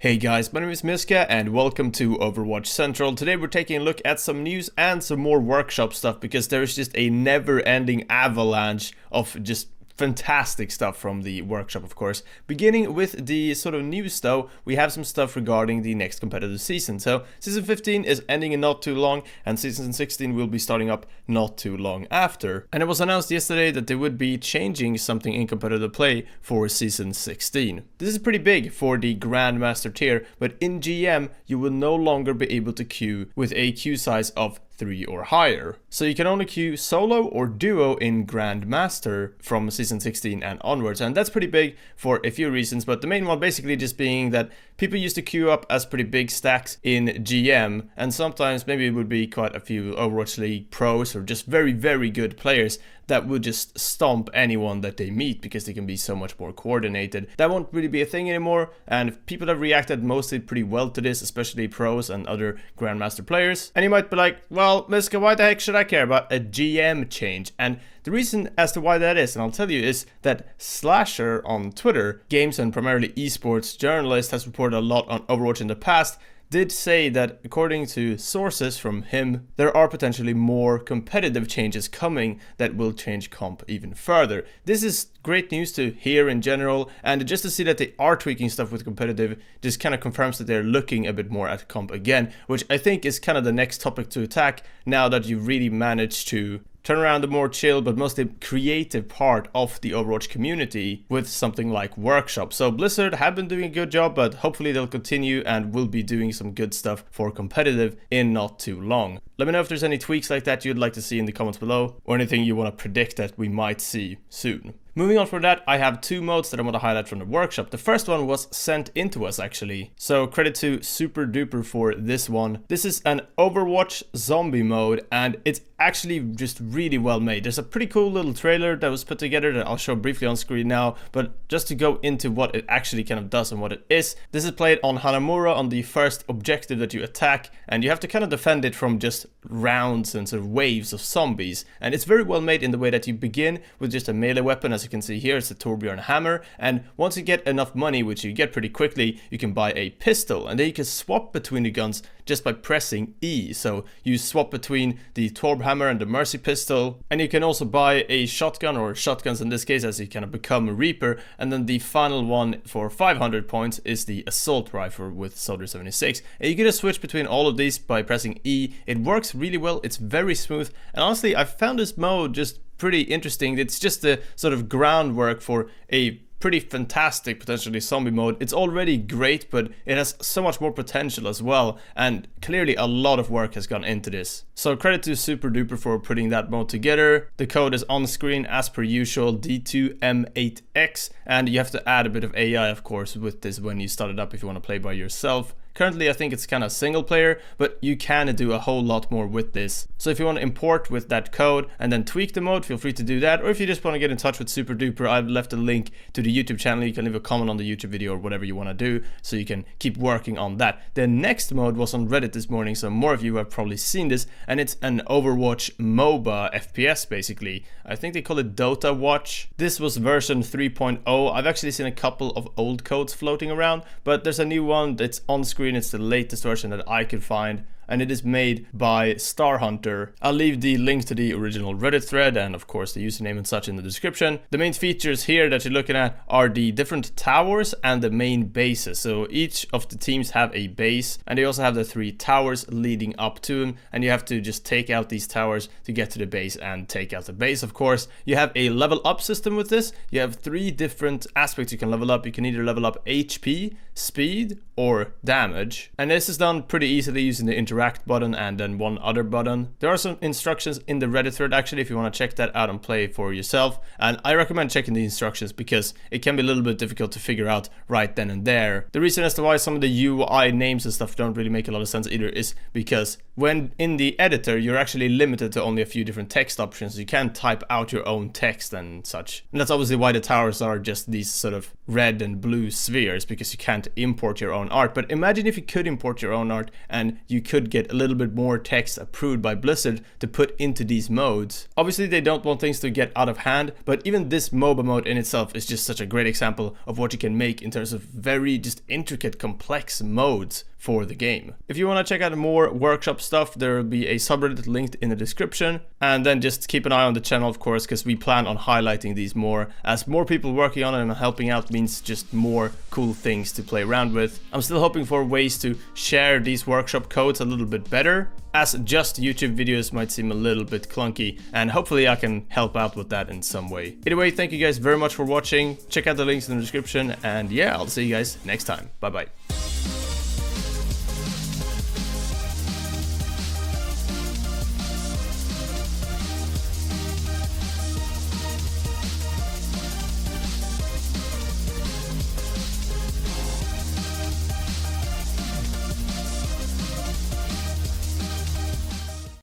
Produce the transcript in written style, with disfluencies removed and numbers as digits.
Hey guys, my name is Miska and welcome to Overwatch Central. Today we're taking a look at some news and some more workshop stuff because there's just a never-ending avalanche of just fantastic stuff from the workshop, of course. Beginning with the sort of news though, we have some stuff regarding the next competitive season. So season 15 is ending in not too long and season 16 will be starting up not too long after. And it was announced yesterday that they would be changing something in competitive play for season 16. This is pretty big for the Grandmaster tier, but in GM you will no longer be able to queue with a queue size of 3 or higher. So you can only queue solo or duo in Grandmaster from season 16 and onwards, and that's pretty big for a few reasons, but the main one basically just being that people used to queue up as pretty big stacks in GM, and sometimes maybe it would be quite a few Overwatch League pros or just very good players that would just stomp anyone that they meet because they can be so much more coordinated. That won't really be a thing anymore, and people have reacted mostly pretty well to this, especially pros and other Grandmaster players. And you might be like, well, Miska, why the heck should I care about a GM change? And the reason as to why that is, and I'll tell you, is that Slasher on Twitter, games and primarily esports journalist, has reported a lot on Overwatch in the past, did say that according to sources from him, there are potentially more competitive changes coming that will change comp even further. This is great news to hear in general, and just to see that they are tweaking stuff with competitive just kind of confirms that they're looking a bit more at comp again, which I think is kind of the next topic to attack now that you've really managed to turn around the more chill but mostly creative part of the Overwatch community with something like workshop. So Blizzard have been doing a good job, but hopefully they'll continue and will be doing some good stuff for competitive in not too long. Let me know if there's any tweaks like that you'd like to see in the comments below, or anything you want to predict that we might see soon. Moving on from that, I have two modes that I want to highlight from the workshop. The first one was sent into us actually, so credit to Super Duper for this one. This is an Overwatch zombie mode, and it's actually just really well made. There's a pretty cool little trailer that was put together that I'll show briefly on screen now, but just to go into what it actually kind of does and what it is, this is played on Hanamura on the first objective that you attack, and you have to kind of defend it from just rounds and sort of waves of zombies. And it's very well made in the way that you begin with just a melee weapon. As you can see here, it's a Torbjorn hammer, and once you get enough money, which you get pretty quickly, you can buy a pistol, and then you can swap between the guns just by pressing E. So you swap between the Torb hammer and the Mercy pistol, and you can also buy a shotgun, or shotguns in this case, as you kind of become a Reaper. And then the final one for 500 points is the assault rifle with Soldier 76, and you can just switch between all of these by pressing E. It works really well, it's very smooth, and honestly I found this mode just pretty interesting. It's just the sort of groundwork for a pretty fantastic potentially zombie mode. It's already great, but it has so much more potential as well, and clearly a lot of work has gone into this. So credit to Super Duper for putting that mode together. The code is on screen as per usual, D2M8X, and you have to add a bit of AI of course with this when you start it up if you want to play by yourself. Currently I think it's kind of single player, but you can do a whole lot more with this. So if you want to import with that code and then tweak the mode, feel free to do that. Or if you just want to get in touch with Super Duper, I've left a link to the YouTube channel. You can leave a comment on the YouTube video or whatever you want to do, so you can keep working on that. The next mode was on Reddit this morning, so more of you have probably seen this, and it's an Overwatch MOBA FPS basically. I think they call it Dota Watch. This was version 3.0. I've actually seen a couple of old codes floating around, but there's a new one that's on screen. It's the latest version that I could find, and it is made by Star Hunter. I'll leave the link to the original Reddit thread and of course the username and such in the description. The main features here that you're looking at are the different towers and the main bases. So each of the teams have a base, and they also have the 3 towers leading up to them, and you have to just take out these towers to get to the base and take out the base of course. You have a level up system with this. You have 3 different aspects you can level up. You can either level up HP, speed, or damage, and this is done pretty easily using the interact button and then one other button. There are some instructions in the Reddit thread actually if you want to check that out and play for yourself, and I recommend checking the instructions because it can be a little bit difficult to figure out right then and there. The reason as to why some of the UI names and stuff don't really make a lot of sense either is because when in the editor you're actually limited to only a few different text options. You can't type out your own text and such. And that's obviously why the towers are just these sort of red and blue spheres, because you can't import your own art. But imagine if you could import your own art and you could get a little bit more text approved by Blizzard to put into these modes. Obviously they don't want things to get out of hand, but even this MOBA mode in itself is just such a great example of what you can make in terms of very just intricate, complex modes for the game. If you want to check out more workshop stuff, there will be a subreddit linked in the description. And then just keep an eye on the channel, of course, because we plan on highlighting these more. As more people working on it and helping out means just more cool things to play around with. I'm still hoping for ways to share these workshop codes a little bit better, as just YouTube videos might seem a little bit clunky, and hopefully I can help out with that in some way. Anyway, thank you guys very much for watching. Check out the links in the description, and yeah, I'll see you guys next time. Bye bye.